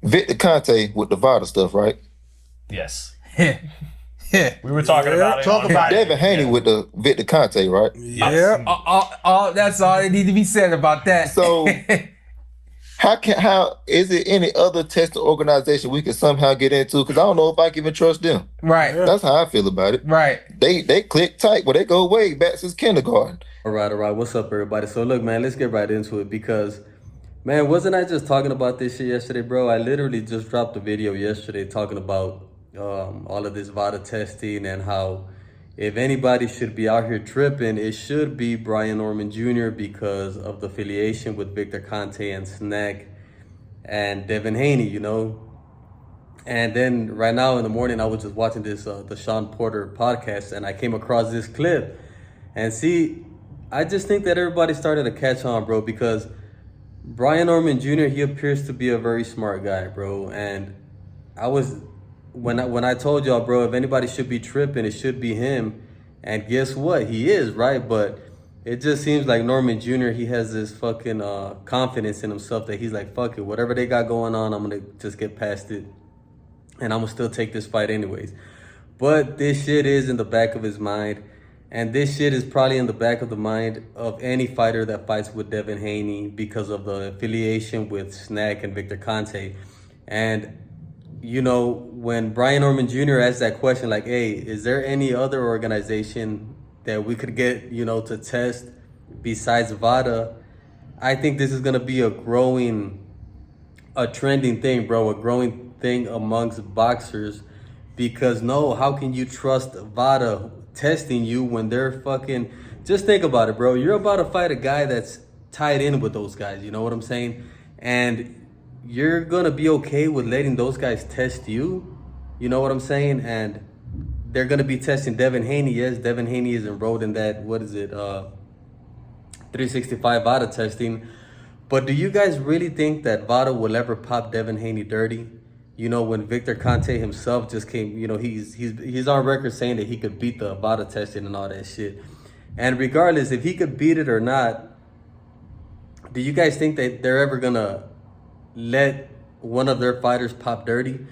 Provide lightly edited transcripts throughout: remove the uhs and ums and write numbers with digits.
Victor Conte with the VADA stuff, right? Yes. Yeah. We were talking about it. Talk on about Friday. Devin Haney Yeah. with the Victor Conte, right? Yeah. That's all that need to be said about that. So how is it any other testing organization we can somehow get into? Because I don't know if I can even trust them. right, Yeah. That's how I feel about it. right. They click tight, but they go way back since kindergarten. All right. What's up, everybody? So, look, man, let's get right into it because, man, wasn't I just talking about this shit yesterday, bro? I literally just dropped a video yesterday talking about all of this VADA testing and how if anybody should be out here tripping, it should be Brian Norman Jr. because of the affiliation with Victor Conte and Snack and Devin Haney, you know? And then right now in the morning, I was just watching this the Sean Porter podcast, and I came across this clip. And see, I just think that everybody started to catch on, bro, because Brian Norman Jr. he appears to be a very smart guy, bro. And I was when I told y'all, bro, if anybody should be tripping, it should be him. And guess what? He is, right? But it just seems like Norman Jr. he has this fucking confidence in himself that he's like, fuck it, whatever they got going on, I'm gonna just get past it and I'm gonna still take this fight anyways. But this shit is in the back of his mind, and this shit is probably in the back of the mind of any fighter that fights with Devin Haney because of the affiliation with Snack and Victor Conte. And you know, when Brian Norman Jr. asked that question, like, hey, is there any other organization that we could get, you know, to test besides VADA? I think this is gonna be a trending thing, bro, a growing thing amongst boxers. Because no, how can you trust VADA testing you when they're fucking? Just think about it, bro. You're about to fight a guy that's tied in with those guys. You know what I'm saying? And you're gonna be okay with letting those guys test you. You know what I'm saying? And they're gonna be testing Devin Haney. Yes, Devin Haney is enrolled in that. What is it? 365 VADA testing. But do you guys really think that VADA will ever pop Devin Haney dirty? You know, when Victor Conte himself just came, you know, he's on record saying that he could beat the VADA testing and all that shit. And regardless, if he could beat it or not, do you guys think that they're ever gonna let one of their fighters pop dirty?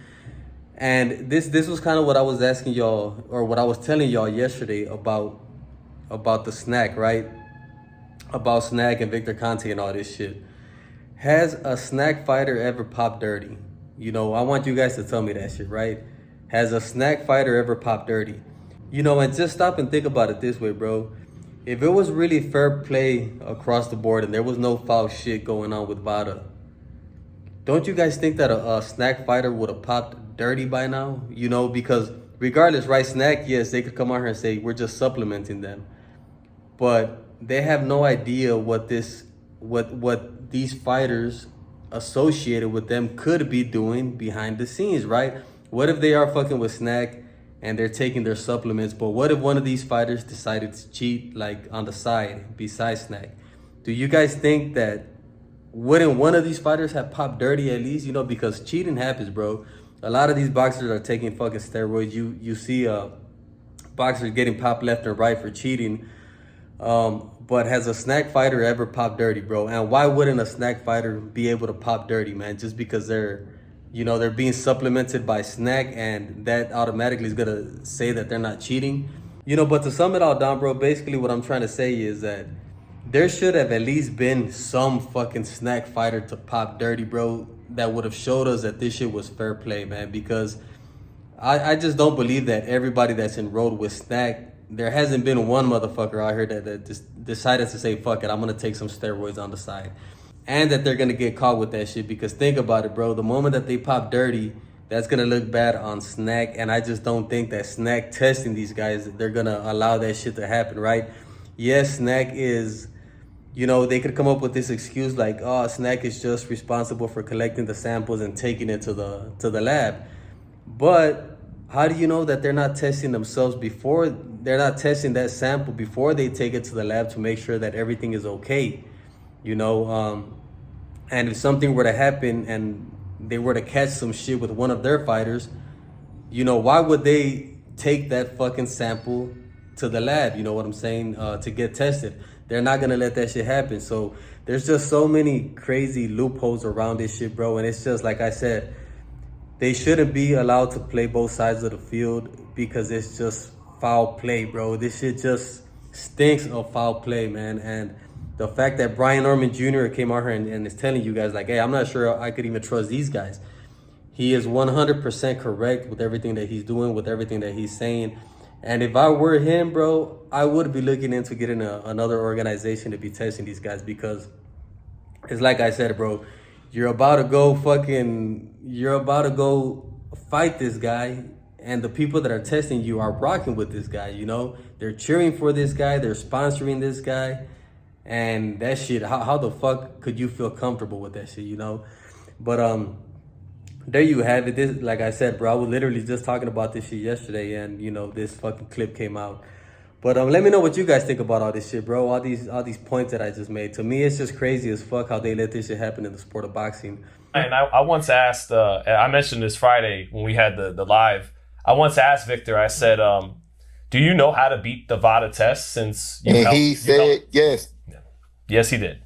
And this was kind of what I was asking y'all, or what I was telling y'all yesterday about the Snack, right? About Snack and Victor Conte and all this shit. Has a Snack fighter ever popped dirty? You know, I want you guys to tell me that shit, right? Has a Snack fighter ever popped dirty? You know, and just stop and think about it this way, bro. If it was really fair play across the board and there was no foul shit going on with VADA, don't you guys think that a Snack fighter would have popped dirty by now? You know, because regardless, right, Snack, yes, they could come out here and say, we're just supplementing them. But they have no idea what these fighters associated with them could be doing behind the scenes, right? What if they are fucking with Snack and they're taking their supplements, but what if one of these fighters decided to cheat, like on the side besides Snack? Do you guys think that wouldn't one of these fighters have popped dirty at least? You know, because cheating happens, bro. A lot of these boxers are taking fucking steroids. You see boxers getting popped left and right for cheating. But has a Snack fighter ever popped dirty, bro? And why wouldn't a Snack fighter be able to pop dirty, man? Just because they're being supplemented by Snack, and that automatically is gonna say that they're not cheating. You know, but to sum it all down, bro, basically what I'm trying to say is that there should have at least been some fucking Snack fighter to pop dirty, bro, that would have showed us that this shit was fair play, man. Because I just don't believe that everybody that's enrolled with Snack, there hasn't been one motherfucker out here that just decided to say, fuck it, I'm gonna take some steroids on the side. And that they're gonna get caught with that shit. Because think about it, bro, the moment that they pop dirty, that's gonna look bad on Snack. And I just don't think that Snack testing these guys, they're gonna allow that shit to happen, right? Yes, Snack is, you know, they could come up with this excuse like, oh, Snack is just responsible for collecting the samples and taking it to the lab. But how do you know that they're not testing themselves before? They're not testing that sample before they take it to the lab to make sure that everything is okay, you know? And if something were to happen and they were to catch some shit with one of their fighters, you know, why would they take that fucking sample to the lab? You know what I'm saying? To get tested. They're not gonna let that shit happen. So there's just so many crazy loopholes around this shit, bro. And it's just like I said, they shouldn't be allowed to play both sides of the field because it's just foul play, bro. This shit just stinks of foul play, man. And the fact that Brian Norman Jr. came out here and is telling you guys, like, hey, I'm not sure I could even trust these guys. He is 100% correct with everything that he's doing, with everything that he's saying. And if I were him, bro, I would be looking into getting another organization to be testing these guys, because it's like I said, bro, you're about to go fight this guy, and the people that are testing you are rocking with this guy, you know? They're cheering for this guy, they're sponsoring this guy, and that shit, how the fuck could you feel comfortable with that shit, you know? But there you have it. This, like I said, bro, I was literally just talking about this shit yesterday, and you know, this fucking clip came out. But let me know what you guys think about all this shit, bro. All these points that I just made. To me, it's just crazy as fuck how they let this shit happen in the sport of boxing. And I once asked, I mentioned this Friday when we had the live. I once asked Victor, I said, do you know how to beat the VADA test since you And he said yes. Yes, he did.